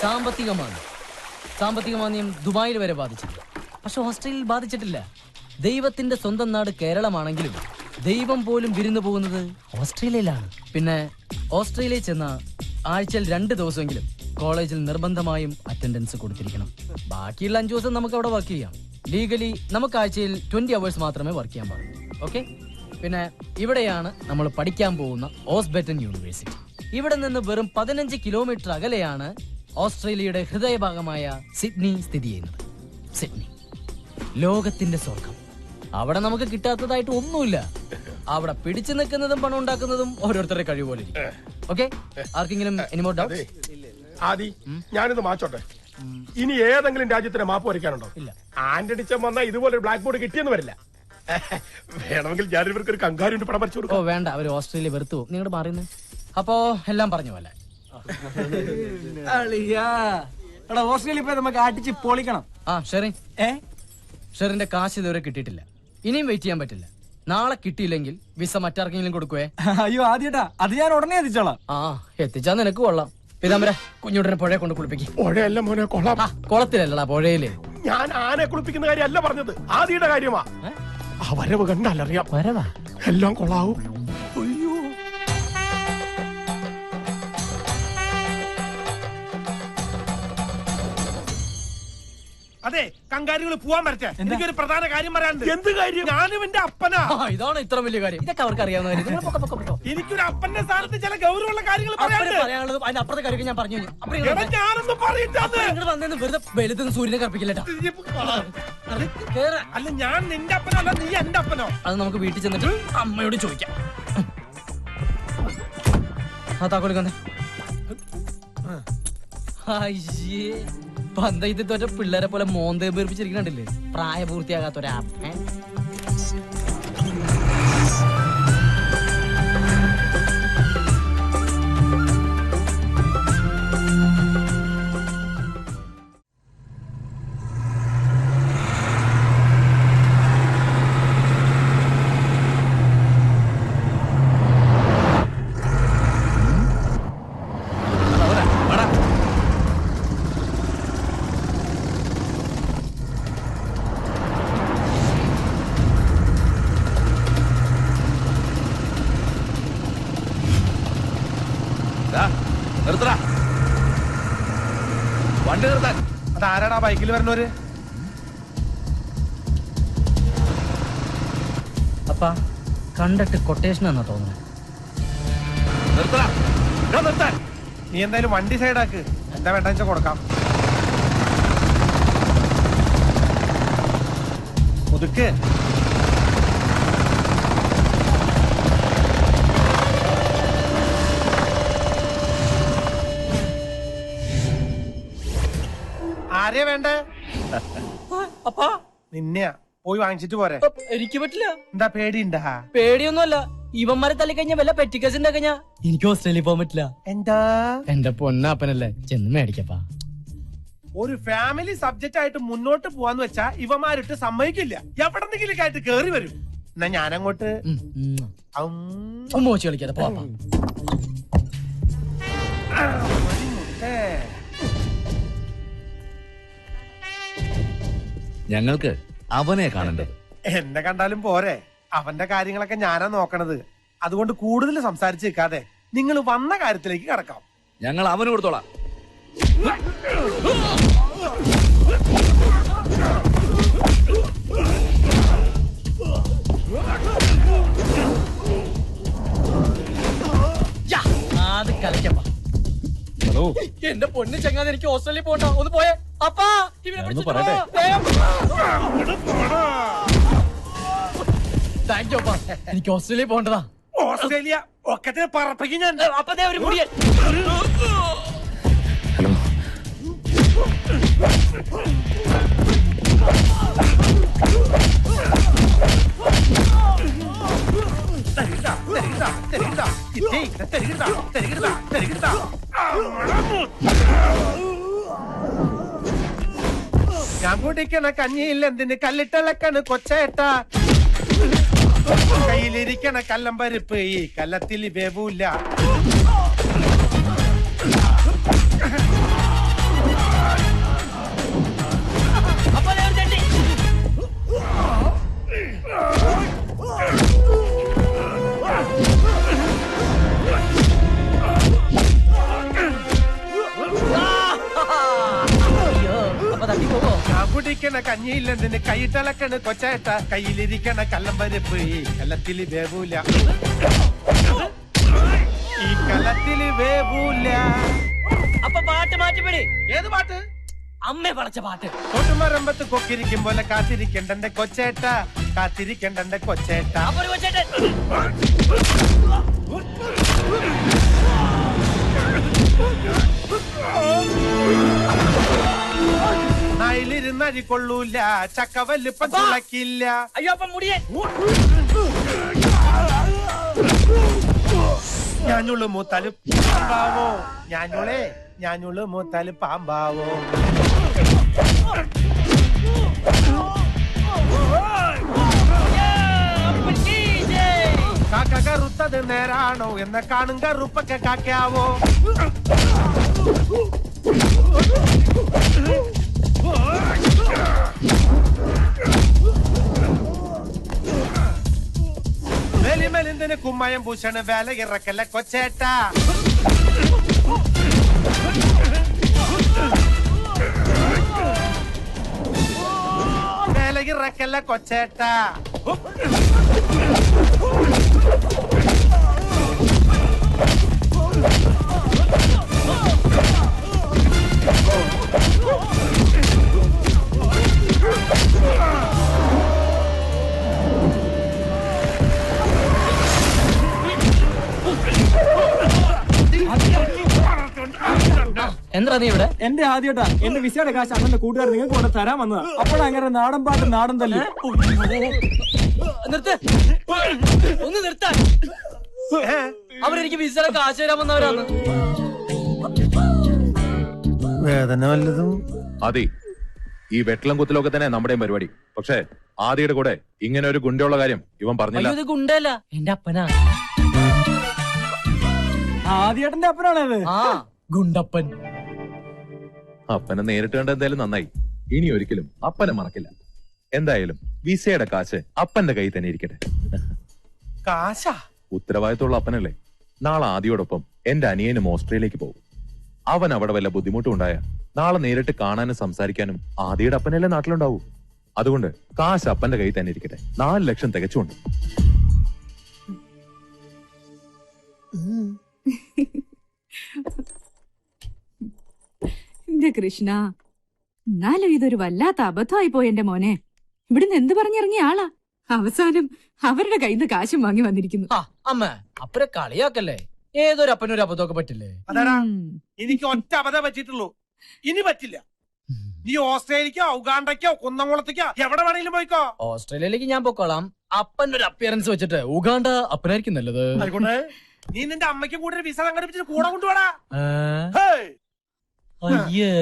സാമ്പത്തിക മാന്ദ്യം ദുബായിൽ വരെ ബാധിച്ചിട്ടുണ്ട്. പക്ഷെ ഓസ്ട്രേലിയയിൽ ബാധിച്ചിട്ടില്ല. ദൈവത്തിന്റെ സ്വന്തം നാട് കേരളമാണെങ്കിലും ദൈവം പോലും വിരുന്നു പോകുന്നത് ഓസ്ട്രേലിയയിലാണ്. പിന്നെ ഓസ്ട്രേലിയയിൽ ചെന്ന ആഴ്ചയിൽ 2 ദിവസമെങ്കിലും കോളേജിൽ നിർബന്ധമായും അറ്റൻഡൻസ് കൊടുത്തിരിക്കണം. ബാക്കിയുള്ള 5 ദിവസം നമുക്ക് അവിടെ വർക്ക് ചെയ്യാം. ലീഗലി നമുക്ക് ആഴ്ചയിൽ 20 hours മാത്രമേ വർക്ക് ചെയ്യാൻ പാടുള്ളൂ. ഓക്കെ. പിന്നെ ഇവിടെയാണ് നമ്മൾ പഠിക്കാൻ പോകുന്ന ഓസ്ബെറ്റൻ യൂണിവേഴ്സിറ്റി. ഇവിടെ നിന്ന് വെറും 15 കിലോമീറ്റർ അകലെയാണ് ഓസ്ട്രേലിയയുടെ ഹൃദയഭാഗമായ സിഡ്നി സ്ഥിതി ചെയ്യുന്നത്. സിഡ്നി ലോകത്തിന്റെ സ്വർഗം. അവിടെ നമുക്ക് കിട്ടാത്തതായിട്ട് ഒന്നുമില്ല. അവിടെ പിടിച്ചു നിൽക്കുന്നതും പണം ഉണ്ടാക്കുന്നതും ഓരോരുത്തരുടെ കഴിവ് പോലെ. ഓക്കെ, ആർക്കെങ്കിലും എനിമോർ ഡൗട്ട്? ആദി, ഞാനിത് മാച്ചോട്ടെ. ഇനി ഏതെങ്കിലും രാജ്യത്തിന് മാപ്പ് വരയ്ക്കാനുണ്ടോ? ഇല്ല. ആന്റണിച്ചൻ വന്നാൽ ഇതുപോലെ ഒരു ബ്ലാക്ക് ബോർഡ് കിട്ടിയെന്ന് വരില്ല. വേണമെങ്കിൽ ഞാൻ ഇവർക്ക് ഒരു കങ്കാരുണ്ട് പടം വരച്ചു കൊടുക്കും. ഓ വേണ്ട, അവർ ഓസ്ട്രേലിയ വെറുത്തു പോകും. നിങ്ങളുടെ മാറിയെന്ന്. അപ്പോ എല്ലാം പറഞ്ഞു പോലെ ഓസ്ട്രേലിയ പോയി നമുക്ക് അടിച്ച് പൊളിക്കണം. ആ ഷെറിന്റെ കാശ് ഇതുവരെ കിട്ടിയിട്ടില്ല. ഇനിയും വെയിറ്റ് ചെയ്യാൻ പറ്റില്ല. നാളെ കിട്ടിയില്ലെങ്കിൽ വിസ മറ്റാർക്കെങ്കിലും കൊടുക്കുവേ. അയ്യോ ആദ്യട്ടാ, അത് ഞാൻ ഉടനെ എത്തിച്ചോളാം. ആ എത്തിച്ചാ നിനക്ക് കൊള്ളാം. പിതാമര കുഞ്ഞുടനെ പുഴയെ കൊണ്ട് കുളിപ്പിക്കും. പുഴയല്ല മോനെ, കൊള്ളാം. കുളത്തിലല്ലടാ, പുഴയില്. ഞാൻ ആനെ കുളിപ്പിക്കുന്ന കാര്യമല്ല പറഞ്ഞത്, ആദിയുടെ കാര്യമാ. ആ വരവ് കണ്ടാലറിയാം. വരവാ എല്ലാം കൊള്ളാവും. അതെ, കങ്കാരികൾ പോവാൻ പറ്റേ. എനിക്കൊരു പ്രധാന കാര്യം പറയാനുണ്ട്. എന്ത് കാര്യം? ഞാനും എന്റെ അപ്പനാ. ഇതാണ് ഇത്ര വലിയ കാര്യം. ഇതൊക്കെ അവർക്ക് അറിയാവുന്ന കാര്യം. എനിക്കൊരു അപ്പന്റെ സ്ഥാനത്ത് ചില ഗൗരവമുള്ള കാര്യങ്ങൾ പറയാനുള്ളത്. അതിന്റെ അപ്പുറത്തെ കാര്യം ഞാൻ പറഞ്ഞു. ഞാനൊന്നും പറയിട്ടാന്ന് വന്നു വെറുതെ വെളുത്തുനിന്ന് സൂര്യനെ കറപ്പിക്കില്ലട്ടാ. അല്ല, ഞാൻ നിന്റെ അപ്പനല്ല, നീ എന്റെ അപ്പനോ? അത് നമുക്ക് വീട്ടിൽ ചെന്നിട്ട് അമ്മയോട് ചോദിക്കാം. ആ താക്കോലിക്കന്നെ പന്തയത്തോറ്റ പിള്ളേരെ പോലെ മോന്തേ പേർപ്പിച്ചിരിക്കണ്ടില്ലേ, പ്രായപൂർത്തിയാകാത്തൊരാ. വണ്ടി നിർത്താൻ. അതാരാടാ ബൈക്കിൽ വരുന്നവര്? അപ്പ കണ്ടിട്ട് കൊട്ടേഷൻ എന്നാ തോന്നുന്നത്. നിർത്താൻ. നീ എന്തായാലും വണ്ടി സൈഡാക്ക്. എന്താ വേണ്ടെന്ന് വെച്ചാൽ കൊടുക്കാം. ഒതുക്ക്. ആരെയാ വേണ്ടേ? അപ്പാ നിന്നെയാ. പോയി വാങ്ങിച്ചിട്ട് പോരെ. എനിക്ക് പറ്റില്ല. എന്താ പേടിയുണ്ടാ? പേടിയൊന്നുമല്ല. ഇവന്മാരെ തള്ളിക്കഴിഞ്ഞാൽ വല്ല പെറ്റിക്കസ് ഉണ്ടാക്കഞ്ഞാ എനിക്ക് ഓസ്ട്രേലിയ പോകാൻ പറ്റില്ല. എന്താ? എന്റെ പൊന്നപ്പനല്ലേ, ചെന്ന് മേടിക്കപ്പാ. ഒരു ഫാമിലി സബ്ജക്റ്റ് ആയിട്ട് മുന്നോട്ട് പോവാന്ന് വെച്ചാ ഇവന്മാരിട്ട് സമ്മതിക്കില്ല. എവിടെന്നെങ്കിലും ആയിട്ട് കേറി വരും. എന്നാ ഞാനങ്ങോട്ട് മോച്ച് കളിക്കാതെ പോവാ. ഞങ്ങൾക്ക് അവനെ കാണേണ്ടത്. എന്നെ കണ്ടാലും പോരെ, അവന്റെ കാര്യങ്ങളൊക്കെ ഞാനാ നോക്കണത്. അതുകൊണ്ട് കൂടുതൽ സംസാരിച്ച് നിൽക്കാതെ നിങ്ങൾ വന്ന കാര്യത്തിലേക്ക് കടക്കാം. ഞങ്ങൾ അവന് കൊടുത്തോളാം. അത് കളിക്കപ്പാ. ഹലോ, എന്റെ പൊന്ന് ചങ്ങാതെ, എനിക്ക് ഓസ്ട്രേലിയ പോകണ്ട. ഒന്ന് പോയേ അപ്പാ. പറയട്ടെ. താങ്ക് യു അപ്പാ. എനിക്ക് ഓസ്ട്രേലിയ പോകണ്ടതാ. ഓസ്ട്രേലിയ ഒക്കെ പറപ്പിക്കും ഞാൻ. അപ്പതേ ഒരു മുടിയൻ. ഹലോ, ഞാൻ കുടിക്കണ കഞ്ഞിയിൽ എന്തിന് കല്ലിട്ടിളക്കണ് കൊച്ചേട്ട. കയ്യിലിരിക്കണ കല്ലം പരിപ്പ് ഈ കല്ലത്തിൽ വേവൂല. കുടിക്കണ കഞ്ഞിയില്ലെന്തിന് കൈയിട്ടലക്കണ് കൊച്ചേട്ട കയ്യിലിരിക്കണ കല്ലമ്പരിപ്പ് ഈ കലത്തില് വേവൂല ഈ കലത്തില് വേവൂല. അപ്പൊ പാട്ട് മാറ്റിപ്പിടി. ഏത് പാട്ട്? അമ്മ പടച്ച പാട്ട്. തൊട്ടുമരമ്പത്ത് കൊക്കിരിക്കും പോലെ കാത്തിരിക്കണ്ടെന്റെ കൊച്ചേട്ട കാത്തിരിക്കണ്ടെന്റെ കൊച്ചേട്ട. അപ്പൊ ഒരു കൊച്ചേട്ടൻ. നായിലിരുന്നരി കൊള്ളൂല ചക്ക വല്ലുപ്പം തുളക്കില്ല. അയ്യോ അപ്പൊ മുടിയൻ. ഞാനുള്ളു മൂത്താല് പാമ്പാവോ ഞാനുള്ളു മൂത്താല് പാമ്പാവോ. കാക്ക കറുത്തത് നേരാണോ എന്ന കാണും കറുപ്പൊക്കെ കാക്കാവോ. മെലിമെലിന്തിന് കുമ്മയം പൂശണ് വേല ഇറക്കല്ല കൊച്ചേട്ട. വേല ഇറക്കല്ല കൊച്ചേട്ട. എന്താ നീ ഇവിടെ? എന്റെ ആദ്യട്ടാ എന്റെ വിസയുടെ കാശ് അണ്ണന്റെ കൂട്ടുകാർ നിങ്ങൾക്ക് കൊണ്ട് തരാൻ വന്നതാ. അപ്പോൾ അങ്ങനെ നാടൻ പാട്ട് നാടൻ തല്ലി. നിർത്ത്, ഒന്ന് നിർത്താൻ. അവരെനിക്ക് വിസയുടെ കാശ് തരാൻ വന്നവരാണ്. വേദന വല്ലതും അതി ഈ വെട്ടലും കുത്തലൊക്കെ തന്നെ നമ്മുടെയും പരിപാടി. പക്ഷേ ആദിയുടെ കൂടെ ഇങ്ങനെ ഒരു ഗുണ്ടയുള്ള കാര്യം ഇവൻ പറഞ്ഞില്ല. ഇത് ഗുണ്ടല്ല, എന്റെ അപ്പനാ. ആദ്യേട്ടന്റെ അപ്പനാണത്. ആ ഗുണ്ടപ്പൻ. അപ്പനെ നേരിട്ട് കണ്ട എന്തായാലും നന്നായി. ഇനി ഒരിക്കലും അപ്പനെ മറക്കില്ല. എന്തായാലും വിസയുടെ കാശ് അപ്പന്റെ കയ്യിൽ തന്നെ ഇരിക്കട്ടെ. കാശാ? ഉത്തരവാദിത്തമുള്ള അപ്പനല്ലേ. നാളെ ആദിയോടൊപ്പം എന്റെ അനിയനും ഓസ്ട്രേലിയക്ക് പോകും. അവൻ അവിടെ വല്ല ബുദ്ധിമുട്ടും ഉണ്ടായ നാളെ നേരിട്ട് കാണാനും സംസാരിക്കാനും ആദിയുടെ അപ്പനല്ലേ നാട്ടിലുണ്ടാവൂ. അതുകൊണ്ട് കാശ് അപ്പന്റെ കയ്യിൽ തന്നെ ഇരിക്കട്ടെ. 4 ലക്ഷം തികച്ചുണ്ട്. എന്റെ കൃഷ്ണ, എന്നാലും ഇതൊരു വല്ലാത്ത അബദ്ധമായി പോയി എന്റെ മോനെ. ഇവിടുന്ന് എന്ത് പറഞ്ഞിറങ്ങിയ ആളാ അവസാനം അവരുടെ കയ്യിൽ നിന്ന് കാശും വാങ്ങി വന്നിരിക്കുന്നു. ആ അമ്മ അപ്പനെ കളിയാക്കല്ലേ. ഏതൊരു അപ്പനൊരു അബദ്ധമൊക്കെ പറ്റില്ലേ? അതാടാ എനിക്ക് ഒറ്റ അബദ്ധം പറ്റിയിട്ടുള്ളൂ. ഇനി പറ്റില്ല. നീ ഓസ്ട്രേലിയക്കോ ഉഗാണ്ടയ്ക്കോ കുന്നംകുളത്തേക്കോ എവിടെ വേണമെങ്കിലും പോയിക്കോ. ഓസ്ട്രേലിയയിലേക്ക് ഞാൻ പൊക്കോളാം. അപ്പന്റെ ഒരു അപ്പിയറൻസ് വെച്ചിട്ട് ഉഗാണ്ട അപ്പനായിരിക്കും നല്ലത്. ആയിക്കോട്ടെ. നീ നിന്റെ അമ്മയ്ക്ക് കൂടെ ഒരു വിസ സംഘടിപ്പിച്ചിട്ട് കൂടെ കൊണ്ടുപോടാ. അയ്യേ